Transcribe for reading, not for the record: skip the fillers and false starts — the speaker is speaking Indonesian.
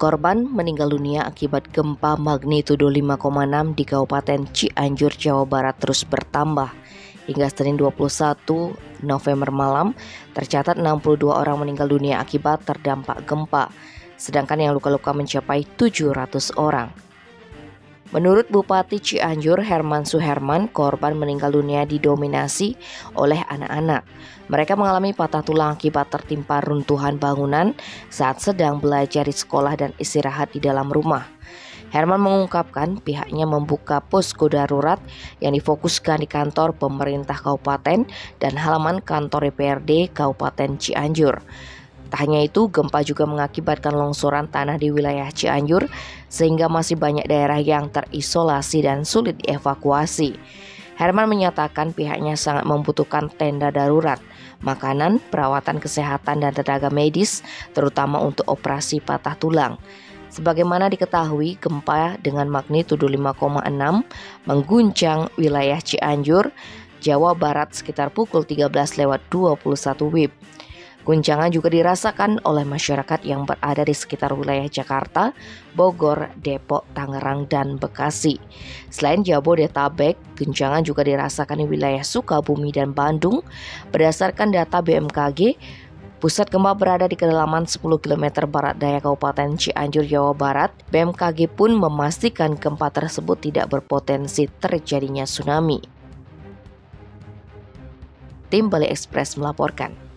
korban meninggal dunia akibat gempa magnitudo 5,6 di Kabupaten Cianjur, Jawa Barat terus bertambah. Hingga Senin 21 November malam, tercatat 62 orang meninggal dunia akibat terdampak gempa, sedangkan yang luka-luka mencapai 700 orang. Menurut Bupati Cianjur, Herman Suherman, korban meninggal dunia didominasi oleh anak-anak. Mereka mengalami patah tulang akibat tertimpa runtuhan bangunan saat sedang belajar di sekolah dan istirahat di dalam rumah. Herman mengungkapkan pihaknya membuka posko darurat yang difokuskan di kantor pemerintah kabupaten dan halaman kantor DPRD Kabupaten Cianjur. Tak hanya itu, gempa juga mengakibatkan longsoran tanah di wilayah Cianjur sehingga masih banyak daerah yang terisolasi dan sulit dievakuasi. Herman menyatakan pihaknya sangat membutuhkan tenda darurat, makanan, perawatan kesehatan dan tenaga medis, terutama untuk operasi patah tulang. Sebagaimana diketahui, gempa dengan magnitudo 5,6 mengguncang wilayah Cianjur, Jawa Barat sekitar pukul 13:21 WIB. Guncangan juga dirasakan oleh masyarakat yang berada di sekitar wilayah Jakarta, Bogor, Depok, Tangerang, dan Bekasi. Selain Jabodetabek, guncangan juga dirasakan di wilayah Sukabumi dan Bandung. Berdasarkan data BMKG, pusat gempa berada di kedalaman 10 km barat daya Kabupaten Cianjur, Jawa Barat. BMKG pun memastikan gempa tersebut tidak berpotensi terjadinya tsunami. Tim Bali Express melaporkan.